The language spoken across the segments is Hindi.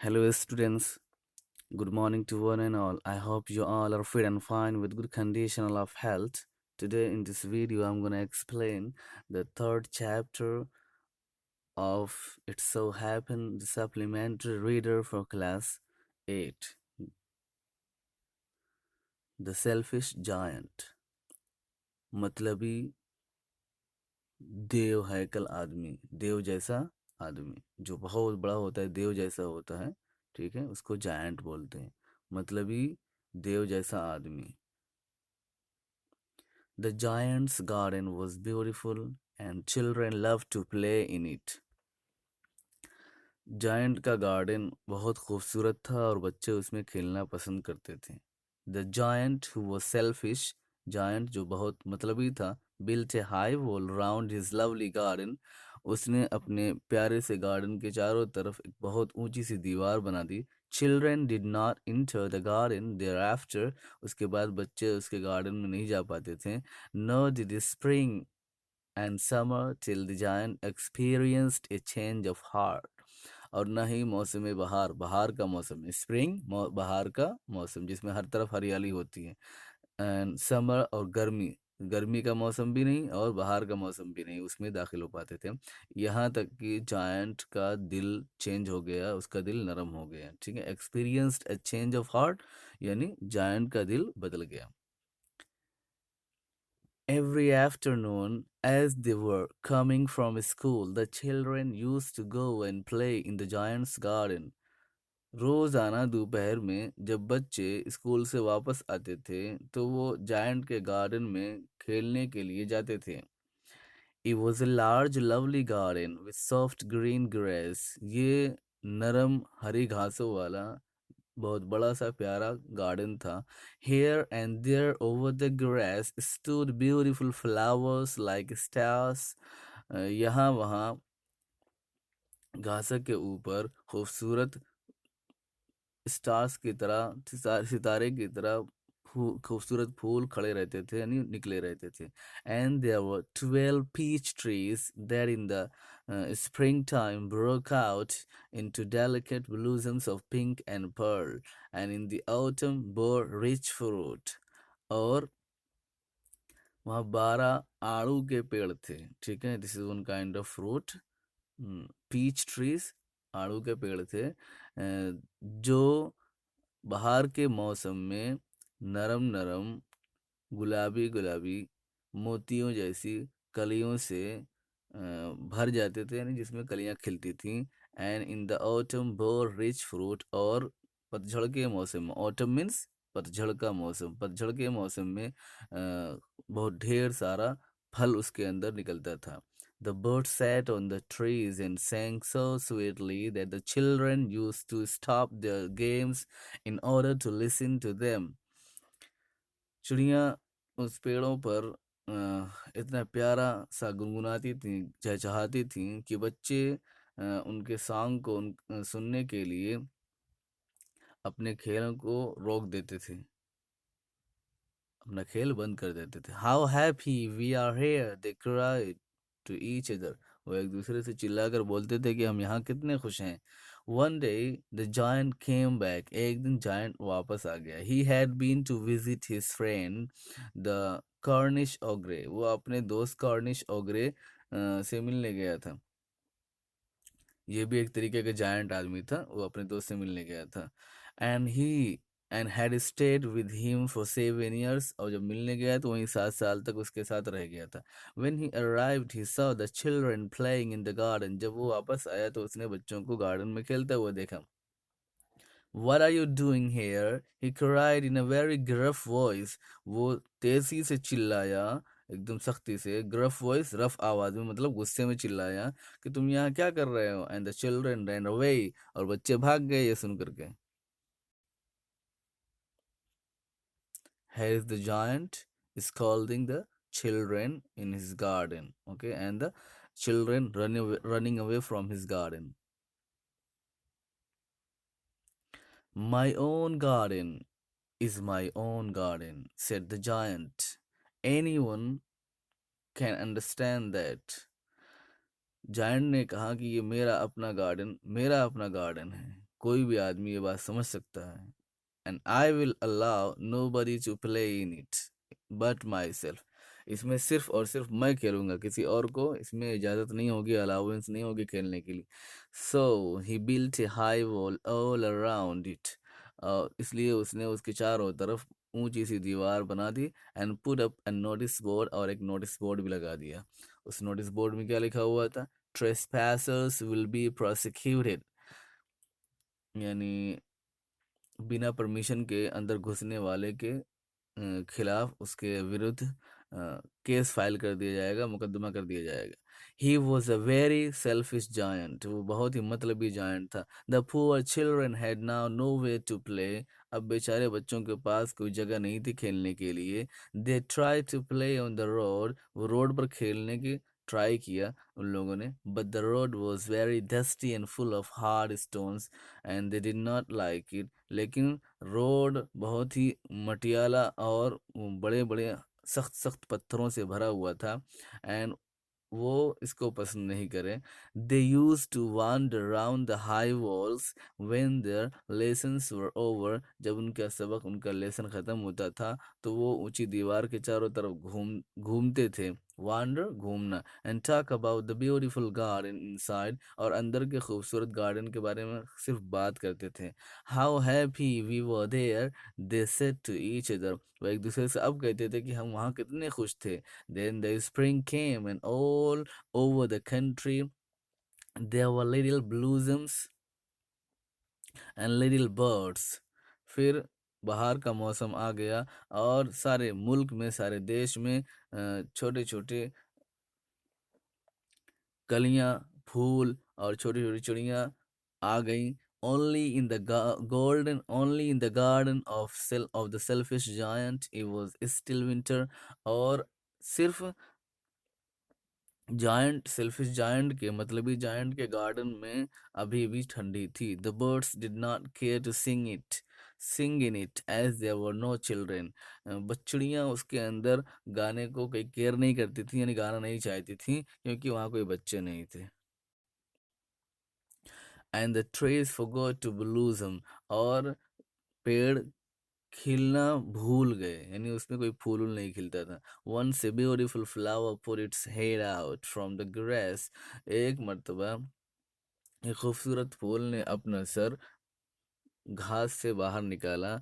Hello, students. Good morning to one and all. I hope you all are fit and fine with good condition of health. Today, in this video, I'm gonna explain the third chapter of It So Happened, the supplementary reader for class 8, The Selfish Giant. मतलबी देव हैकल आदमी, देव जैसा आदमी जो बहुत बड़ा होता है, देव जैसा होता है, ठीक है, उसको जायंट बोलते हैं। मतलबी देव जैसा आदमी। The giant's garden was beautiful and children loved to play in it. Giant का गार्डन बहुत खूबसूरत था और बच्चे उसमें खेलना पसंद करते थे। The giant who was selfish, giant जो बहुत मतलबी था, built a high wall round his lovely garden, उसने अपने प्यारे से गार्डन के चारों तरफ एक बहुत ऊंची सी दीवार बना दी। Children did not enter the garden thereafter, उसके बाद बच्चे उसके गार्डन में नहीं जा पाते थे। Nor did spring and summer till the giant experienced a change of heart, और न ही मौसम बहार, बहार का मौसम, स्प्रिंग बहार का मौसम जिसमें हर तरफ हरियाली होती है, एंड समर और गर्मी, गर्मी का मौसम भी नहीं और बहार का मौसम भी नहीं उसमें दाखिल हो पाते थे। यहाँ तक कि जायंट का दिल चेंज हो गया, उसका दिल नरम हो गया, ठीक है। Experienced a change of heart यानी जायंट का दिल बदल गया। Every afternoon, as they were coming from school, the children used to go and play in the giant's garden. रोजाना दोपहर में जब बच्चे स्कूल से वापस आते थे तो वो जायंट के गार्डन में खेलने के लिए जाते थे। It was a large, lovely garden with soft green grass. ये नरम हरी घासों वाला बहुत बड़ा सा प्यारा गार्डन था। Here and there over the grass stood beautiful flowers like stars. यहाँ वहाँ घास के ऊपर खूबसूरत स्टार्स की तरह, सितारे की तरह खूबसूरत फूल खड़े रहते थे यानी निकले रहते थे। And there were 12 peach trees that in the spring time broke out into delicate blossoms of pink and pearl and in the autumn bore rich fruit। और वहाँ 12 आड़ू के पेड़ थे, ठीक है। This is one kind of fruit. Peach trees, आड़ू के पेड़ थे, जो बहार के मौसम में नरम नरम गुलाबी गुलाबी मोतियों जैसी कलियों से भर जाते थे, यानी जिसमें कलियां खिलती थीं। And in the autumn bore rich fruit, और पतझड़ के मौसम में, ऑटम मीन्स पतझड़ का मौसम, पतझड़ के मौसम में बहुत ढेर सारा फल उसके अंदर निकलता था। The birds sat on the trees and sang so sweetly that the children used to stop their games in order to listen to them। चिड़िया उस पेड़ों पर इतना प्यारा सा गुनगुनाती थी, चहचहाती थी कि बच्चे उनके सॉन्ग को सुनने के लिए अपने खेल को रोक देते थे, अपना खेल बंद कर देते थे। How happy we are here they cried to each other, वो एक दूसरे से चिल्लाकर बोलते थे कि हम यहाँ कितने खुश हैं। One day the giant came back, एक दिन जायंट वापस आ गया। He had been to visit his friend the Cornish ogre, वो अपने दोस्त कॉर्निश ओग्रे से मिलने गया था। ये भी एक तरीके का जायंट आदमी था, वो अपने दोस्त से मिलने गया था। And he and had stayed with him for 7 years, और जब मिलने गया तो वहीं 7 साल तक उसके साथ रह गया था। When he arrived he saw the children playing in the garden, जब वो वापस आया तो उसने बच्चों को गार्डन में खेलते हुए देखा। What are you doing here? He cried in a very gruff voice. वो तेजी से चिल्लाया, एकदम सख्ती से, gruff voice, रफ आवाज में, मतलब गुस्से में चिल्लाया कि तुम यहाँ क्या कर रहे हो। And the children ran away, और बच्चे भाग गए ये सुन करके। Here is the giant scolding the children in his garden, okay, and the children running away from his garden. My own garden is my own garden, said the giant. Anyone can understand that। Giant ने कहा कि ये मेरा अपना गार्डन, मेरा अपना गार्डन है, कोई भी आदमी ये बात समझ सकता है। And I will allow nobody to play in it but myself. इसमें सिर्फ और सिर्फ मैं खेलूंगा, किसी और को इसमें इजाज़त नहीं होगी, अलाउंस नहीं होगी खेलने के लिए। So he built a high wall all around it. इसलिए उसने उसके चारों तरफ ऊंची सी दीवार बना दी। And put up a notice board, और एक नोटिस बोर्ड भी लगा दिया। उस नोटिस बोर्ड में क्या लिखा हुआ था? ट्रेसपैसर्स विल बी प्रोसिक्यूटेड, यानी बिना परमिशन के अंदर घुसने वाले के खिलाफ, उसके विरुद्ध केस फाइल कर दिया जाएगा, मुकदमा कर दिया जाएगा। He was a very selfish giant, वो बहुत ही मतलबी जायंट था। The poor children had now no way to play, अब बेचारे बच्चों के पास कोई जगह नहीं थी खेलने के लिए। They try to play on the road, वो रोड पर खेलने की ट्राई किया उन लोगों ने। But the road was very dusty and full of hard stones and they did not like it. लेकिन रोड बहुत ही मटियाला और बड़े बड़े सख्त सख्त पत्थरों से भरा हुआ था, एंड वो इसको पसंद नहीं करे। They used to wander around the high walls when their lessons were over, जब उनका सबक, उनका लेसन ख़त्म होता था तो वो ऊंची दीवार के चारों तरफ घूमते थे। वांडर, घूमना। And talk about the beautiful garden inside, और अंदर के खूबसूरत गार्डन के बारे में सिर्फ बात करते थे। How happy we were there, they said to each other, वो एक दूसरे से अब कहते थे कि हम वहाँ कितने खुश थे। Then the spring came, and all over the country there were little blossoms and little birds. फिर बाहर का मौसम आ गया, और सारे मुल्क में, सारे देश में छोटे छोटे कलियां, फूल और छोटी छोटी चिड़ियां आ गईं। only in the garden of the selfish giant it was still winter, और सिर्फ जायंट, सेल्फिश जायंट के, मतलबी जायंट के गार्डन में अभी भी ठंडी थी। The birds did not care to sing in it as there were no children, बच्चिड़ियाँ उसके अंदर गाने को कोई केयर नहीं करती थी, यानी गाना नहीं चाहती थी, क्योंकि वहाँ कोई बच्चे नहीं थे। And the trees forgot to blossom, और पेड़ खिलना भूल गए, यानी उसमें कोई फूल वूल नहीं खिलता था। Once a beautiful flower put its head out from the grass, एक मर्तबा एक खूबसूरत फूल ने अपना सर घास से बाहर निकाला।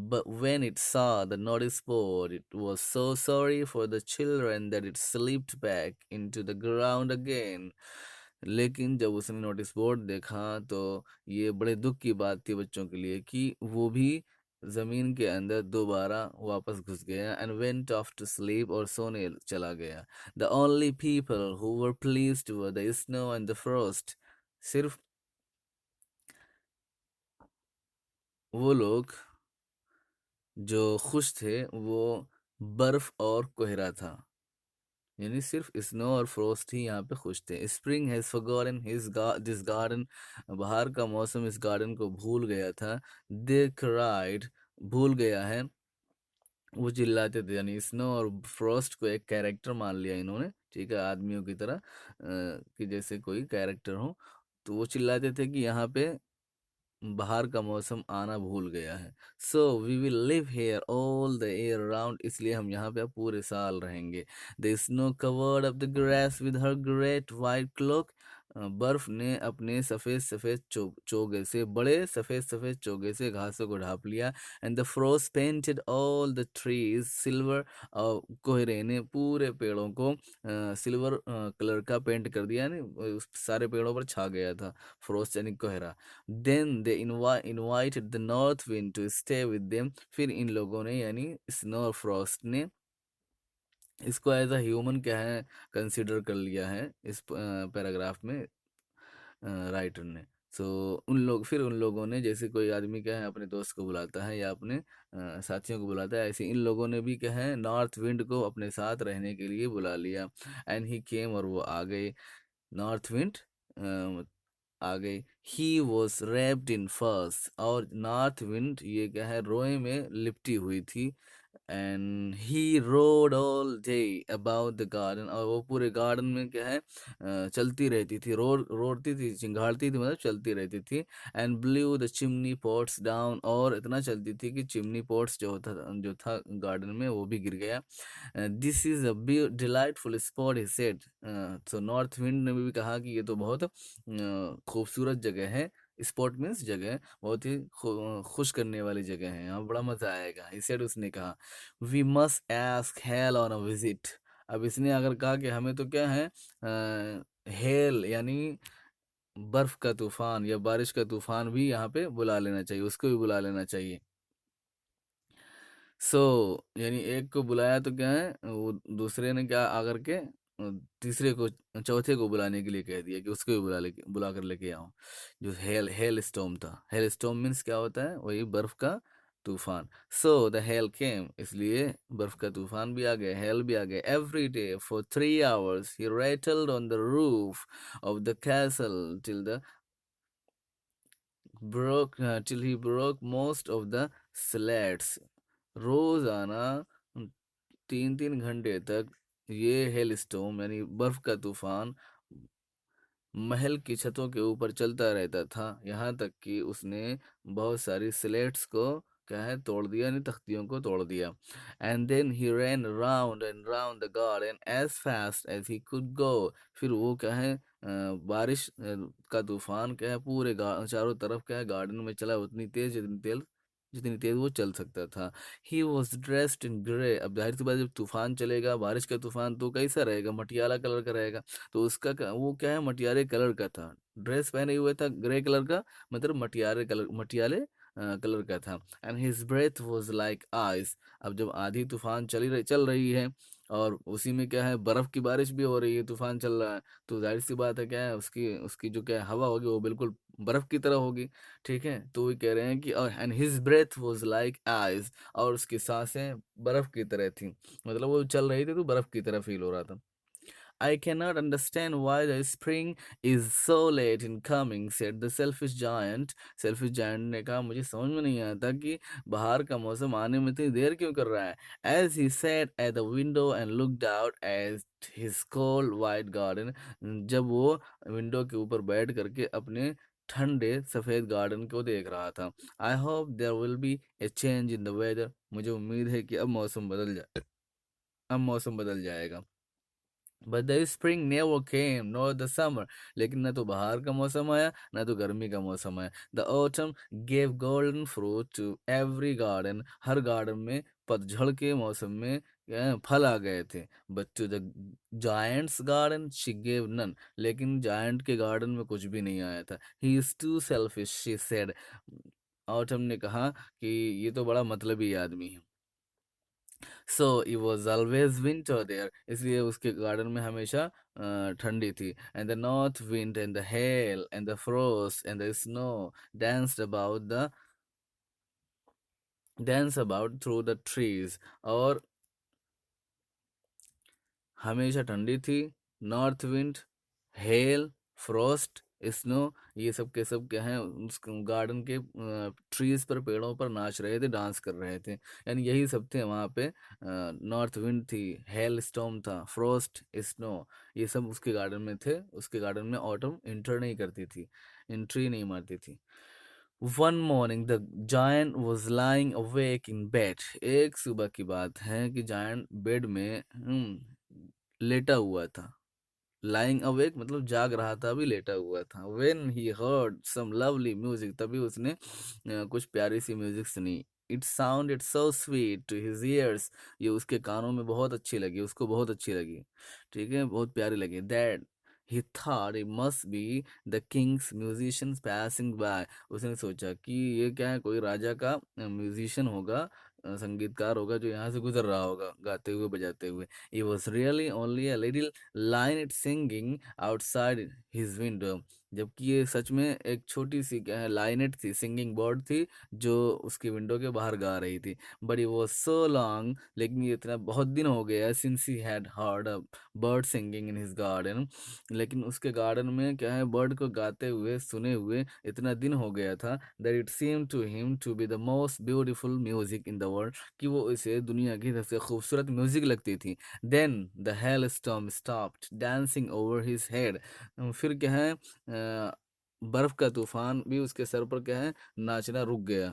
But when it saw the notice board, it was so sorry for the children that it slipped back into the ground again. लेकिन जब उसने नोटिस बोर्ड देखा तो ये बड़े दुख की बात थी बच्चों के लिए कि वो भी जमीन के अंदर दोबारा वापस घुस गया। And went off to sleep, और सोने चला गया। The only people who were pleased were the snow and the frost, सिर्फ वो लोग जो खुश थे वो बर्फ और कोहरा था, यानी सिर्फ स्नो और फ्रोस्ट ही यहाँ पे खुश थे। Spring has forgotten this garden, बाहर का मौसम इस गार्डन को भूल गया था। दे क्राइड, भूल गया है, वो चिल्लाते थे, यानी स्नो और फ्रॉस्ट को एक कैरेक्टर मान लिया इन्होंने, ठीक है, आदमियों की तरह, कि जैसे कोई कैरेक्टर हो। तो वो चिल्लाते थे कि यहाँ पे बाहर का मौसम आना भूल गया है। So we will live here all the year round, इसलिए हम यहाँ पे अब पूरे साल रहेंगे। The snow covered up the grass with her great white cloak, बर्फ ने अपने सफ़ेद सफ़ेद चोगे से, बड़े सफ़ेद सफ़ेद चोगे से घासों को ढाप लिया। And the frost painted all the trees silver, और कोहरे ने पूरे पेड़ों को सिल्वर कलर का पेंट कर दिया, यानी उस सारे पेड़ों पर छा गया था फ्रोस्ट, यानी कोहरा। Then they invited the north wind to stay with them, फिर इन लोगों ने, यानी स्नो और फ्रॉस्ट ने इसको एज अ ह्यूमन क्या है कंसिडर कर लिया है इस पैराग्राफ में राइटर ने। सो उन लोगों ने, जैसे कोई आदमी क्या है अपने दोस्त को बुलाता है या अपने साथियों को बुलाता है, ऐसे इन लोगों ने भी क्या है नॉर्थ विंड को अपने साथ रहने के लिए बुला लिया। एंड ही केम, और वो आ गए, नॉर्थ विंड आ गई। ही वॉज रैप्ड इन फर्स, और नॉर्थ विंड ये क्या है रोए में लिपटी हुई थी। And he road all day about the garden, और वो पूरे गार्डन में क्या है चलती रहती थी, रोड़ती थी, चिंगाड़ती थी, मतलब चलती रहती थी। And blue the chimney pots down, और इतना चलती थी कि चिमनी पॉट्स जो था गार्डन में वो भी गिर गया। This is a delightful spot he said. तो नॉर्थ विंड ने भी कहा कि ये तो बहुत खूबसूरत जगह है। स्पॉट मीन्स जगह, बहुत ही खुश करने वाली जगह है, यहाँ बड़ा मजा आएगा, he said, उसने कहा। We must ask hail on a visit. अब इसने अगर कहा कि हमें तो क्या है हेल यानी बर्फ का तूफान या बारिश का तूफान भी यहाँ पे बुला लेना चाहिए, उसको भी बुला लेना चाहिए। सो यानी एक को बुलाया तो क्या है, वो दूसरे ने क्या आकर के तीसरे को, चौथे को बुलाने के लिए कह दिया कि उसको भी बुला कर लेके आओ। जो हेल स्टॉर्म था, हेल स्टॉर्म मीन्स क्या होता है, वही बर्फ का तूफान। सो द हेल केम, इसलिए बर्फ का तूफान भी आ गया, हेल भी आ गया। Every day for 3 hours he rattled on the roof of the castle till he broke most of the slats। रोजाना 3-3 घंटे तक ये हेल स्टॉर्म यानी बर्फ का तूफान महल की छतों के ऊपर चलता रहता था, यहाँ तक कि उसने बहुत सारी स्लेट्स को क्या है तोड़ दिया, यानी तख्तियों को तोड़ दिया। And then he ran round and round the garden as fast as he could go. फिर वो क्या है बारिश का तूफान क्या है पूरे चारों तरफ क्या है गार्डन में चला, उतनी तेज जितनी तेज वो चल सकता था। He was dressed in grey. अब जाहिर सी बात है, जब तूफान चलेगा बारिश का तूफान तो कैसा रहेगा, मटियाला कलर का रहेगा। तो वो क्या है मटियाले कलर का था, ड्रेस पहने हुए था ग्रे कलर का, मतलब मटियाले कलर का था। And his breath was like ice. अब जब आधी तूफान चल रही है और उसी में क्या है बर्फ की बारिश भी हो रही है, तूफान चल रहा है, तो जाहिर सी बात है क्या है उसकी उसकी जो क्या है हवा होगी वो बिल्कुल बर्फ की तरह होगी। ठीक है, तो वो कह रहे हैं कि और and his breath was like ice, और उसकी सांसें बर्फ की तरह थी, मतलब वो चल रही थी तो बर्फ की तरह फील हो रहा था। I cannot understand why the spring is so late in coming, said the selfish giant। Selfish giant ने कहा मुझे समझ में नहीं आता कि बाहर का मौसम आने में इतनी देर क्यों कर रहा है। As he sat at the window and looked out at his cold white garden, जब वो विंडो के ऊपर बैठ करके अपने ठंडे सफ़ेद गार्डन को देख रहा था। I hope there will be a change in the weather। मुझे उम्मीद है कि अब मौसम बदल जाएगा। But the spring never came nor the summer. लेकिन ना तो बाहर का मौसम आया ना तो गर्मी का मौसम आया। The autumn gave golden fruit to every garden. हर गार्डन में पतझड़ के मौसम में फल आ गए थे। But to the giant's garden she gave none. लेकिन जायंट के गार्डन में कुछ भी नहीं आया था। He is too selfish she said. Autumn ने कहा कि ये तो बड़ा मतलबी आदमी है। So it was always winter there. इसलिए उसके गार्डन में हमेशा ठंडी थी। And the north wind and the hell and the frost and the snow danced about the dance about through the trees। और हमेशा ठंडी थी। North wind, hello, Frost, snow, ये सब के सब क्या है उस गार्डन के ट्रीज पर पेड़ों पर नाच रहे थे, डांस कर रहे थे, यानी यही सब थे वहाँ पे। नॉर्थ विंड थी, हेल स्टॉर्म था, फ्रॉस्ट, स्नो, ये सब उसके गार्डन में थे। उसके गार्डन में ऑटम इंटर नहीं करती थी, एंट्री नहीं मारती थी। One morning the giant was lying awake in bed. एक सुबह की बात है कि जायंट बेड में लेटा हुआ था। लाइंग अवेक मतलब जाग रहा था, अभी लेटा हुआ था। When he heard some lovely music, तभी उसने कुछ प्यारी सी म्यूजिक सुनी। It sounded so sweet to his ears. ये उसके कानों में बहुत अच्छी लगी, उसको बहुत अच्छी लगी। ठीक है, बहुत प्यारी लगी। That he thought it must be the Kings musicians passing by. उसने सोचा कि ये क्या है, कोई राजा का म्यूजिशियन होगा, संगीतकार होगा जो यहाँ से गुजर रहा होगा गाते हुए बजाते हुए। It was really only a little line it singing outside his window। जबकि ये सच में एक छोटी सी क्या है लाइनेट थी, सिंगिंग बर्ड थी, जो उसकी विंडो के बाहर गा रही थी। But it was so long, लेकिन ये इतना बहुत दिन हो गया since he had heard a bird singing in his garden, लेकिन उसके गार्डन में क्या है बर्ड को गाते हुए सुने हुए इतना दिन हो गया था, that it seemed to him to be the most beautiful music in the world, कि वो इसे दुनिया की सबसे खूबसूरत म्यूजिक लगती थी। Then the hailstorm stopped dancing over his head, फिर क्या है बर्फ का तूफान भी उसके सर पर क्या है नाचना रुक गया।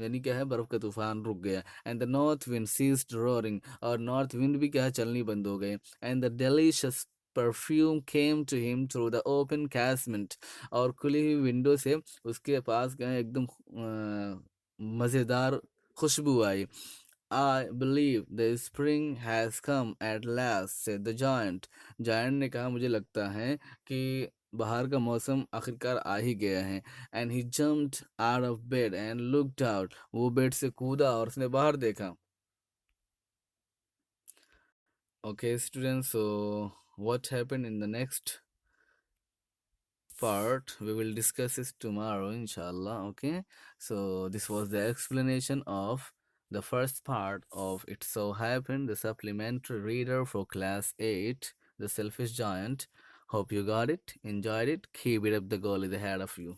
यानी क्या है बर्फ का तूफान रुक गया। And the north wind ceased roaring, और नॉर्थ विंड भी क्या है चलनी बंद हो गई। And the delicious perfume came to him through the open casement, और खुली हुई विंडो से उसके पास क्या है एकदम मज़ेदार खुशबू आई। I believe the spring has come at last, said the giant. Giant ने कहा मुझे लगता है कि बाहर का मौसम आखिरकार आ ही गया है। And he jumped out of bed and looked out. वो बेड से कूदा और उसने बाहर देखा। Okay, students, so what happened in the next part we will discuss this tomorrow, inshallah. Okay, so this was the explanation of the first part of It So Happened, the supplementary reader for class 8, The Selfish Giant. Hope you got it, enjoyed it. Keep it up, the goal is ahead of you.